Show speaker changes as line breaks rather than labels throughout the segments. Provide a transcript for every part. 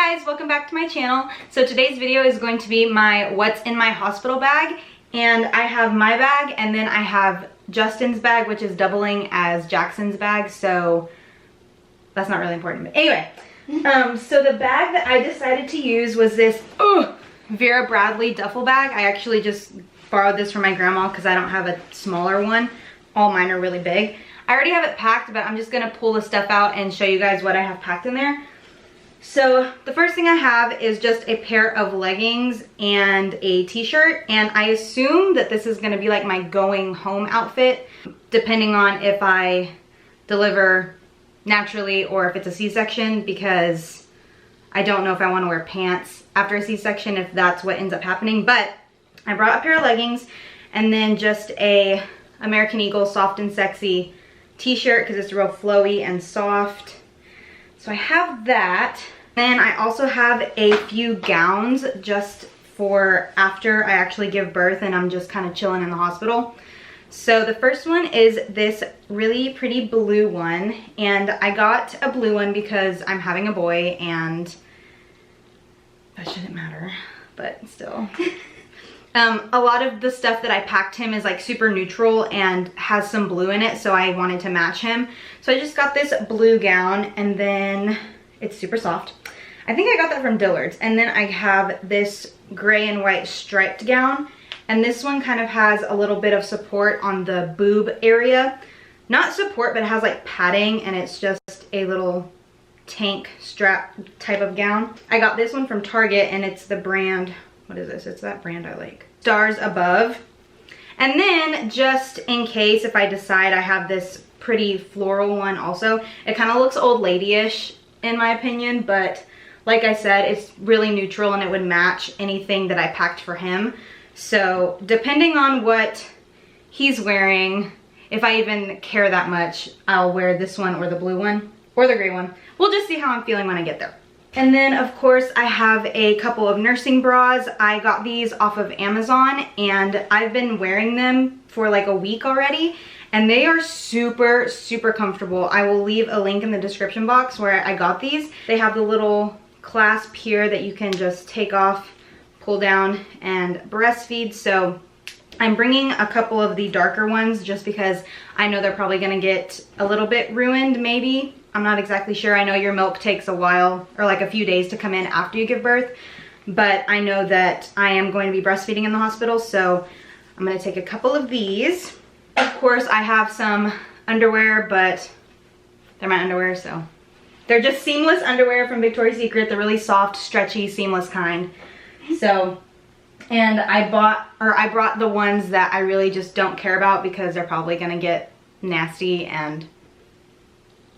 guys, welcome back to my channel. So today's video is going to be my what's in my hospital bag, and I have my bag and then I have Justin's bag, which is doubling as Jackson's bag, so that's not really important. But anyway, so the bag that I decided to use was this Vera Bradley duffel bag. I actually just borrowed this from my grandma because I don't have a smaller one. All mine are really big. I already have it packed, but I'm just gonna pull the stuff out and show you guys what I have packed in there. So the first thing I have is just a pair of leggings and a t-shirt, and I assume that this is gonna be like my going home outfit, depending on if I deliver naturally or if it's a C-section, because I don't know if I want to wear pants after a C-section if that's what ends up happening. But I brought a pair of leggings and then just a American Eagle Soft and Sexy t-shirt because it's real flowy and soft. So I have that. Then I also have a few gowns just for after I actually give birth and I'm just kind of chilling in the hospital. So the first one is this really pretty blue one, and I got a blue one because I'm having a boy and that shouldn't matter, but still. A lot of the stuff that I packed him is like super neutral and has some blue in it, so I wanted to match him. So I just got this blue gown, and then it's super soft. I think I got that from Dillard's. And then I have this gray and white striped gown, and this one kind of has a little bit of support on the boob area. Not support, but it has like padding, and it's just a little tank strap type of gown. I got this one from Target, and it's the brand, what is this? It's that brand I like. Stars Above. And then just in case if I decide I have this pretty floral one also, it kind of looks old lady-ish in my opinion, but like I said, it's really neutral and it would match anything that I packed for him. So depending on what he's wearing, if I even care that much, I'll wear this one or the blue one or the gray one. We'll just see how I'm feeling when I get there. And then of course I have a couple of nursing bras. I got these off of Amazon and I've been wearing them for like a week already, and they are super, super comfortable. I will leave a link in the description box where I got these. They have the little clasp here that you can just take off, pull down, and breastfeed. So I'm bringing a couple of the darker ones just because I know they're probably gonna get a little bit ruined maybe. I'm not exactly sure. I know your milk takes a while or like a few days to come in after you give birth, but I know that I am going to be breastfeeding in the hospital, so I'm gonna take a couple of these. Of course, I have some underwear, but they're my underwear, so. They're just seamless underwear from Victoria's Secret, the really soft, stretchy, seamless kind. So, and I brought the ones that I really just don't care about because they're probably gonna get nasty and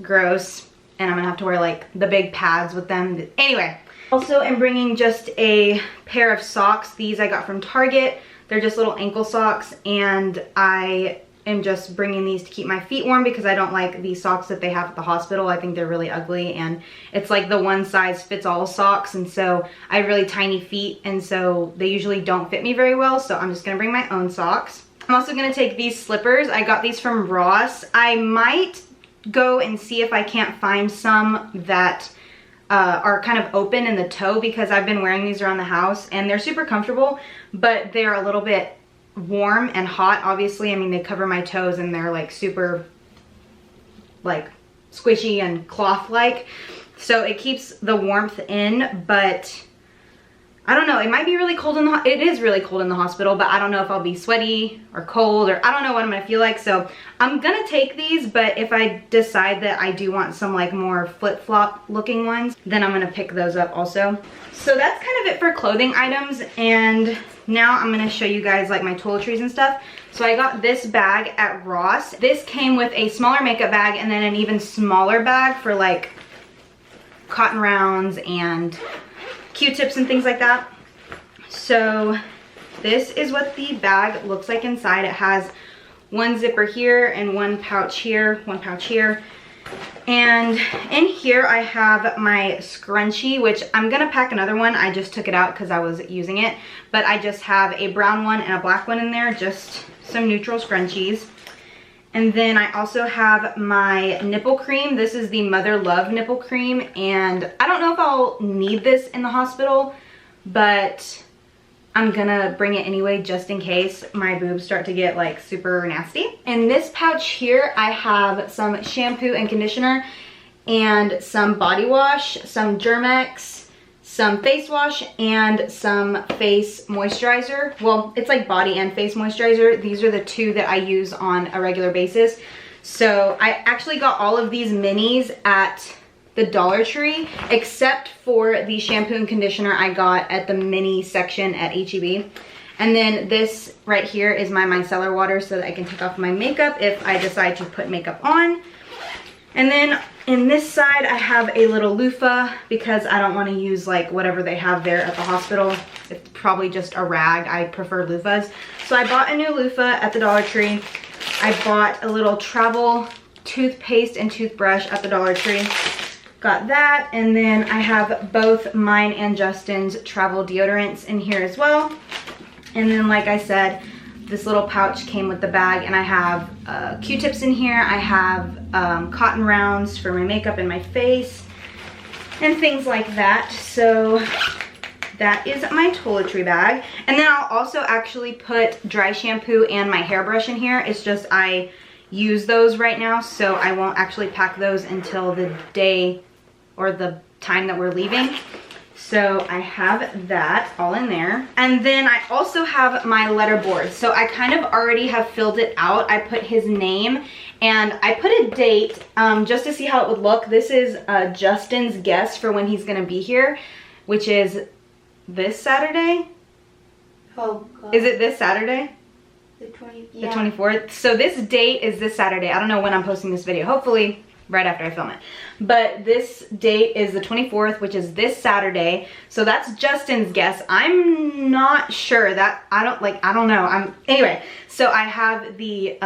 gross, and I'm gonna have to wear like the big pads with them. Anyway, also I'm bringing just a pair of socks. These I got from Target. They're just little ankle socks, and I am just bringing these to keep my feet warm because I don't like these socks that they have at the hospital. I think they're really ugly, and it's like the one size fits all socks, and so I have really tiny feet, and so they usually don't fit me very well, so I'm just gonna bring my own socks. I'm also gonna take these slippers. I got these from Ross. I might go and see if I can't find some that are kind of open in the toe, because I've been wearing these around the house and they're super comfortable, but they're a little bit warm and hot, obviously. I mean, they cover my toes and they're like super like squishy and cloth-like, so it keeps the warmth in, but I don't know, it might be really cold it is really cold in the hospital, but I don't know if I'll be sweaty or cold, or I don't know what I'm gonna feel like. So I'm gonna take these, but if I decide that I do want some like more flip-flop looking ones, then I'm gonna pick those up also. So that's kind of it for clothing items, and now I'm gonna show you guys like my toiletries and stuff. So I got this bag at Ross. This came with a smaller makeup bag and then an even smaller bag for like cotton rounds and Q-tips and things like that. So this is what the bag looks like inside. It has one zipper here and one pouch here, and in here I have my scrunchie, which I'm gonna pack another one. I just took it out because I was using it, but I just have a brown one and a black one in there, just some neutral scrunchies. And then I also have my nipple cream. This is the Mother Love nipple cream, and I don't know if I'll need this in the hospital, but I'm gonna bring it anyway just in case my boobs start to get like super nasty. In this pouch here, I have some shampoo and conditioner and some body wash, some Germex, some face wash, and some face moisturizer. Well, it's like body and face moisturizer. These are the two that I use on a regular basis. So I actually got all of these minis at the Dollar Tree, except for the shampoo and conditioner I got at the mini section at H-E-B. And then this right here is my micellar water so that I can take off my makeup if I decide to put makeup on. And then in this side, I have a little loofah because I don't want to use like whatever they have there at the hospital. It's probably just a rag. I prefer loofahs. So I bought a new loofah at the Dollar Tree. I bought a little travel toothpaste and toothbrush at the Dollar Tree. Got that. And then I have both mine and Justin's travel deodorants in here as well. And then, like I said, this little pouch came with the bag, and I have Q-tips in here. I have cotton rounds for my makeup and my face and things like that. So that is my toiletry bag. And then I'll also actually put dry shampoo and my hairbrush in here. It's just I use those right now, so I won't actually pack those until the day or the time that we're leaving. So I have that all in there. And then I also have my letter board. So I kind of already have filled it out. I put his name and I put a date just to see how it would look. This is Justin's guess for when he's gonna be here, which is this Saturday.
Oh God.
Is it this Saturday?
The
24th. So this date is this Saturday. I don't know when I'm posting this video. Hopefully right after I film it. But this date is the 24th, which is this Saturday. So that's Justin's guess. I'm not sure. That I don't know. Anyway, so I have the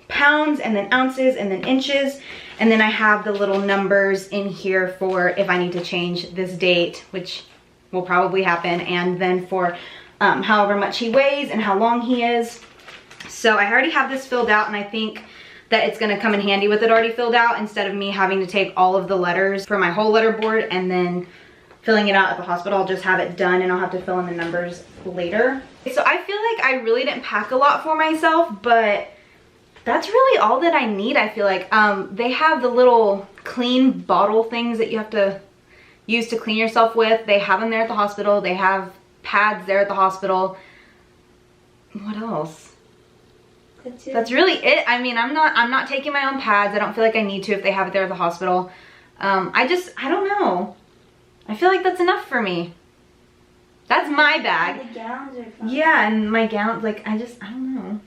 pounds and then ounces and then inches, and then I have the little numbers in here for if I need to change this date, which will probably happen, and then for however much he weighs and how long he is. So I already have this filled out, and I think that it's gonna come in handy with it already filled out instead of me having to take all of the letters for my whole letter board and then filling it out at the hospital. I'll just have it done and I'll have to fill in the numbers later. So I feel like I really didn't pack a lot for myself, but that's really all that I need, I feel like. They have the little clean bottle things that you have to use to clean yourself with. They have them there at the hospital. They have pads there at the hospital. What else? That's really it. I mean, I'm not taking my own pads. I don't feel like I need to if they have it there at the hospital. I don't know. I feel like that's enough for me. That's my bag.
The gowns are fun.
Yeah, and my gowns, like, I don't know.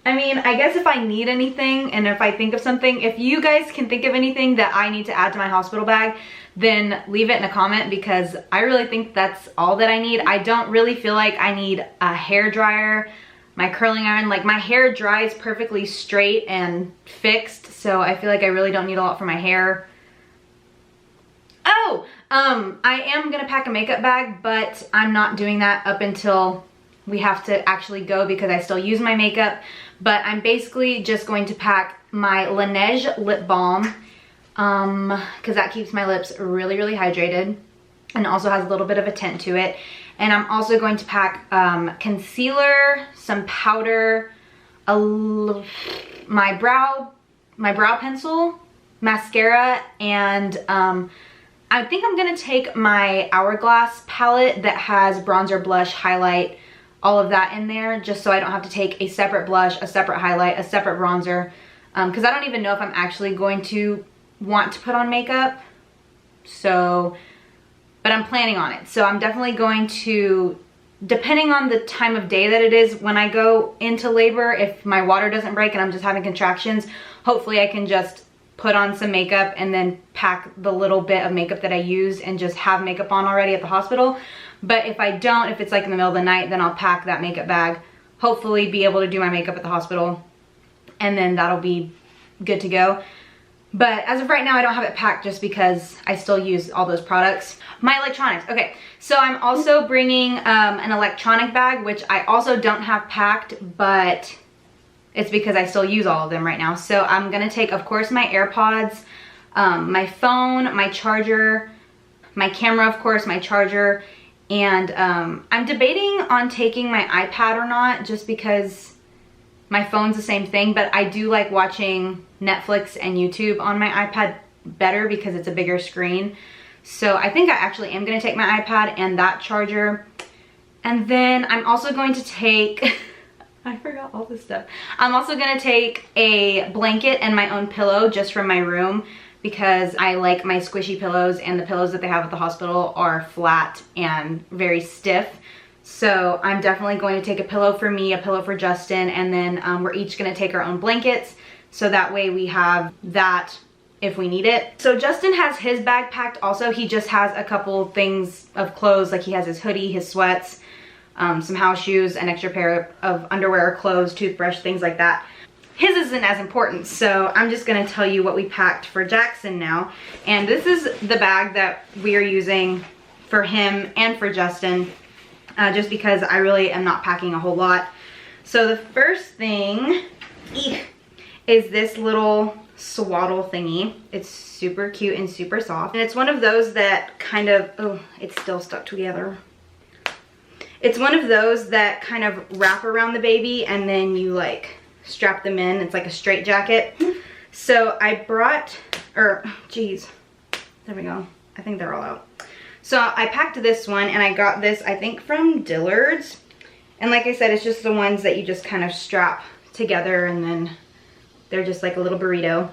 I mean, I guess if I need anything and if I think of something, if you guys can think of anything that I need to add to my hospital bag, then leave it in a comment, because I really think that's all that I need. I don't really feel like I need a hair dryer, my curling iron. Like, my hair dries perfectly straight and fixed, so I feel like I really don't need a lot for my hair. Oh, I am gonna pack a makeup bag, but I'm not doing that up until we have to actually go, because I still use my makeup. But I'm basically just going to pack my Laneige lip balm, because that keeps my lips really, really hydrated and also has a little bit of a tint to it. And I'm also going to pack concealer, some powder, my brow pencil, mascara, and I think I'm gonna take my Hourglass palette that has bronzer, blush, highlight, all of that in there, just so I don't have to take a separate blush, a separate highlight, a separate bronzer, because I don't even know if I'm actually going to want to put on makeup. So, but I'm planning on it. So I'm definitely going to, depending on the time of day that it is when I go into labor, if my water doesn't break and I'm just having contractions, hopefully I can just put on some makeup and then pack the little bit of makeup that I used and just have makeup on already at the hospital. But if I don't, if it's like in the middle of the night, then I'll pack that makeup bag, hopefully be able to do my makeup at the hospital, and then that'll be good to go. But as of right now, I don't have it packed just because I still use all those products. My electronics. Okay, so I'm also bringing an electronic bag, which I also don't have packed, but it's because I still use all of them right now. So I'm gonna take, of course, my AirPods, my phone, my charger, my camera, of course, my charger, and I'm debating on taking my iPad or not, just because my phone's the same thing, but I do like watching Netflix and YouTube on my iPad better because it's a bigger screen. So I think I actually am gonna take my iPad and that charger. And then I'm also going to take, I forgot all this stuff. I'm also gonna take a blanket and my own pillow just from my room, because I like my squishy pillows, and the pillows that they have at the hospital are flat and very stiff. So I'm definitely going to take a pillow for me, a pillow for Justin, and then we're each gonna take our own blankets. So that way we have that if we need it. So Justin has his bag packed also. He just has a couple things of clothes, like he has his hoodie, his sweats, some house shoes, an extra pair of underwear, clothes, toothbrush, things like that. His isn't as important, so I'm just gonna tell you what we packed for Jackson now. And this is the bag that we are using for him and for Justin, just because I really am not packing a whole lot. So the first thing is this little swaddle thingy. It's super cute and super soft. And it's one of those that kind of, oh, it's still stuck together. It's one of those that kind of wrap around the baby and then you like strap them in. It's like a straight jacket. So I brought, there we go. I think they're all out. So I packed this one, and I got this, I think, from Dillard's. And like I said, it's just the ones that you just kind of strap together, and then they're just like a little burrito.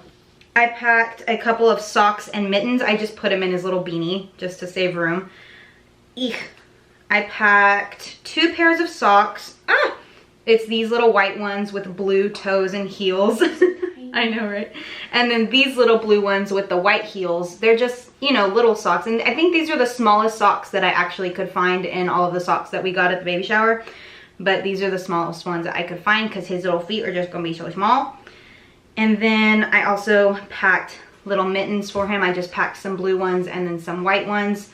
I packed a couple of socks and mittens. I just put them in his little beanie just to save room. I packed 2 pairs of socks. It's these little white ones with blue toes and heels. I know, right? And then these little blue ones with the white heels. They're just, you know, little socks. And I think these are the smallest socks that I actually could find in all of the socks that we got at the baby shower. But these are the smallest ones that I could find because his little feet are just gonna be so small. And then I also packed little mittens for him. I just packed some blue ones and then some white ones.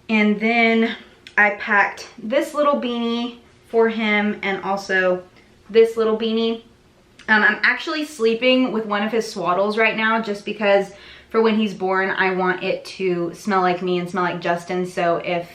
And then I packed this little beanie for him, and also this little beanie. I'm actually sleeping with one of his swaddles right now, just because for when he's born, I want it to smell like me and smell like Justin. So if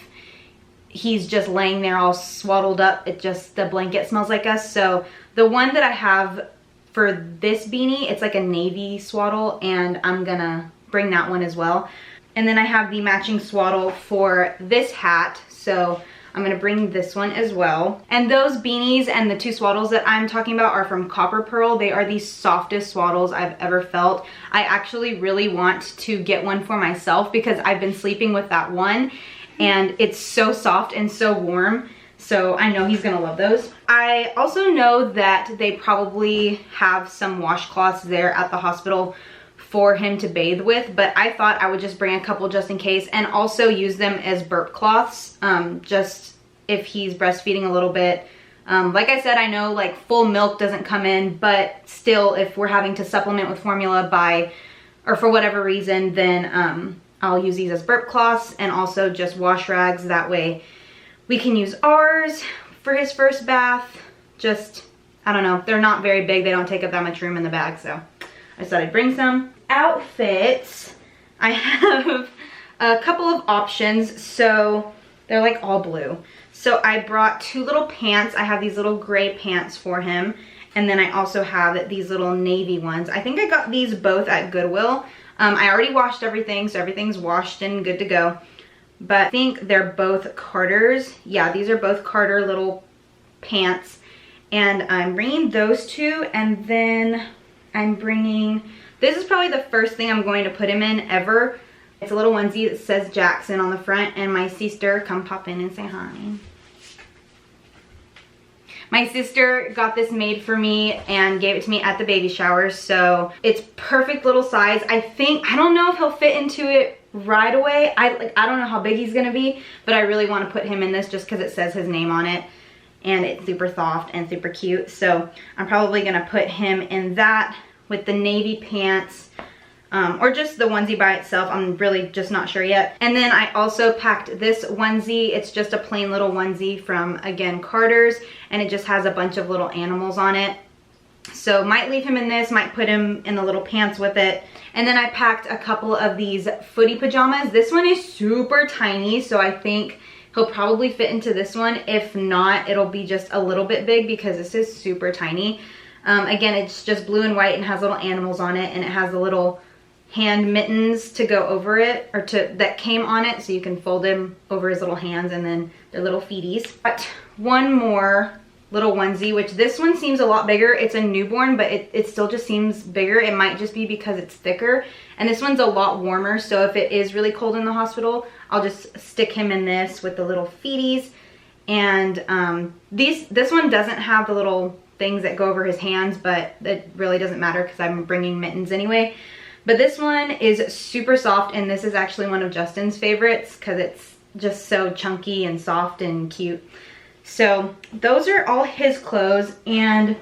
he's just laying there all swaddled up, the blanket smells like us. So the one that I have for this beanie, it's like a navy swaddle, and I'm gonna bring that one as well. And then I have the matching swaddle for this hat, so I'm gonna bring this one as well. And those beanies and the 2 swaddles that I'm talking about are from Copper Pearl. They are the softest swaddles I've ever felt. I actually really want to get one for myself because I've been sleeping with that one and it's so soft and so warm. So I know he's gonna love those. I also know that they probably have some washcloths there at the hospital for him to bathe with, but I thought I would just bring a couple just in case, and also use them as burp cloths, just if he's breastfeeding a little bit. Like I said, I know like full milk doesn't come in, but still, if we're having to supplement with formula or for whatever reason, then I'll use these as burp cloths, and also just wash rags. That way we can use ours for his first bath. Just, I don't know, they're not very big. They don't take up that much room in the bag, so I thought I'd bring some. Outfits, I have a couple of options. So they're like all blue. So I brought 2 little pants. I have these little gray pants for him. And then I also have these little navy ones. I think I got these both at Goodwill. I already washed everything, so everything's washed and good to go. But I think they're both Carter's. Yeah, these are both Carter little pants. And I'm bringing those 2, and then I'm bringing, this is probably the first thing I'm going to put him in ever. It's a little onesie that says Jackson on the front, and my sister, come pop in and say hi. My sister got this made for me and gave it to me at the baby shower, so it's perfect little size. I don't know if he'll fit into it right away. I don't know how big he's gonna be, but I really want to put him in this just because it says his name on it, and it's super soft and super cute. So I'm probably gonna put him in that with the navy pants, or just the onesie by itself. I'm really just not sure yet. And then I also packed this onesie. It's just a plain little onesie from, again, Carter's, and it just has a bunch of little animals on it. So might leave him in this, might put him in the little pants with it. And then I packed a couple of these footy pajamas. This one is super tiny, so I think he'll probably fit into this one. If not, it'll be just a little bit big because this is super tiny. Again, it's just blue and white and has little animals on it, and it has the little hand mittens to go over it, or that came on it, so you can fold him over his little hands, and then their little feeties. But one more little onesie, which this one seems a lot bigger. It's a newborn, but it still just seems bigger. It might just be because it's thicker, and this one's a lot warmer, so if it is really cold in the hospital, I'll just stick him in this with the little feeties. And this one doesn't have the little things that go over his hands, but it really doesn't matter because I'm bringing mittens anyway. But this one is super soft, and this is actually one of Justin's favorites because it's just so chunky and soft and cute. So those are all his clothes, and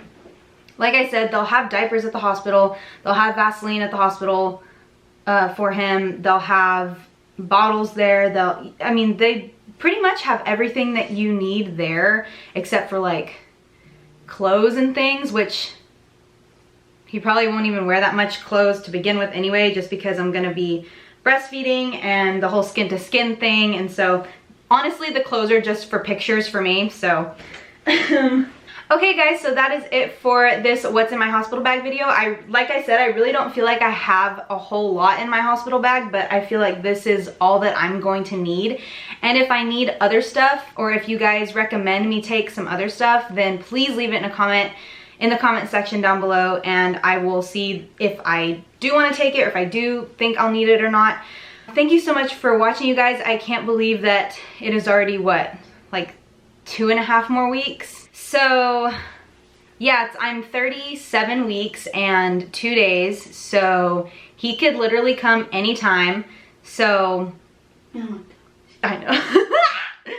like I said, they'll have diapers at the hospital, they'll have Vaseline at the hospital for him, they'll have bottles there, they pretty much have everything that you need there except for like clothes and things, which he probably won't even wear that much clothes to begin with anyway, just because I'm gonna be breastfeeding and the whole skin to skin thing. And so honestly, the clothes are just for pictures for me, so. Okay guys, so that is it for this What's in My Hospital Bag video. Like I said, I really don't feel like I have a whole lot in my hospital bag, but I feel like this is all that I'm going to need. And if I need other stuff, or if you guys recommend me take some other stuff, then please leave it in the comment section down below, and I will see if I do want to take it, or if I do think I'll need it or not. Thank you so much for watching, you guys. I can't believe that it is already, what, like 2.5 more weeks? So yeah, I'm 37 weeks and 2 days, so he could literally come anytime. So I know.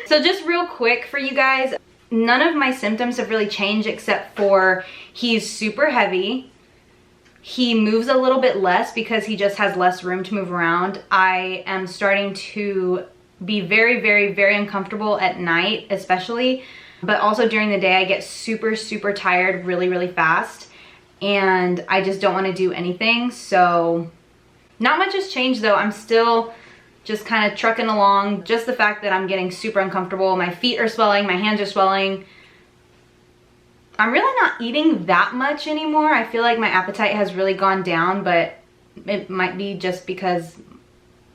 So just real quick for you guys, none of my symptoms have really changed except for he's super heavy. He moves a little bit less because he just has less room to move around. I am starting to be very, very, very uncomfortable at night, especially, but also during the day I get super, super tired really, really fast, and I just don't want to do anything. So not much has changed though. I'm still just kind of trucking along. Just the fact that I'm getting super uncomfortable, my feet are swelling, my hands are swelling. I'm really not eating that much anymore. I feel like my appetite has really gone down, but it might be just because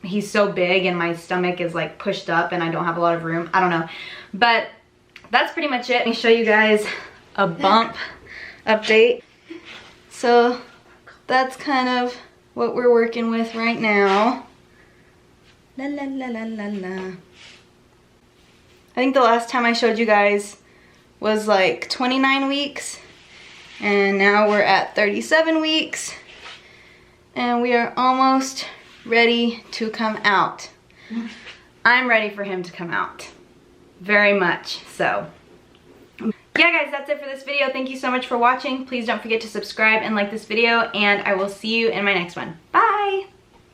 he's so big and my stomach is like pushed up and I don't have a lot of room. I don't know. But that's pretty much it. Let me show you guys a bump update. So that's kind of what we're working with right now. La la la la la la. I think the last time I showed you guys was like 29 weeks, and now we're at 37 weeks, and we are almost ready to come out. I'm ready for him to come out, very much so. Yeah guys, that's it for this video. Thank you so much for watching. Please don't forget to subscribe and like this video, and I will see you in my next one. Bye!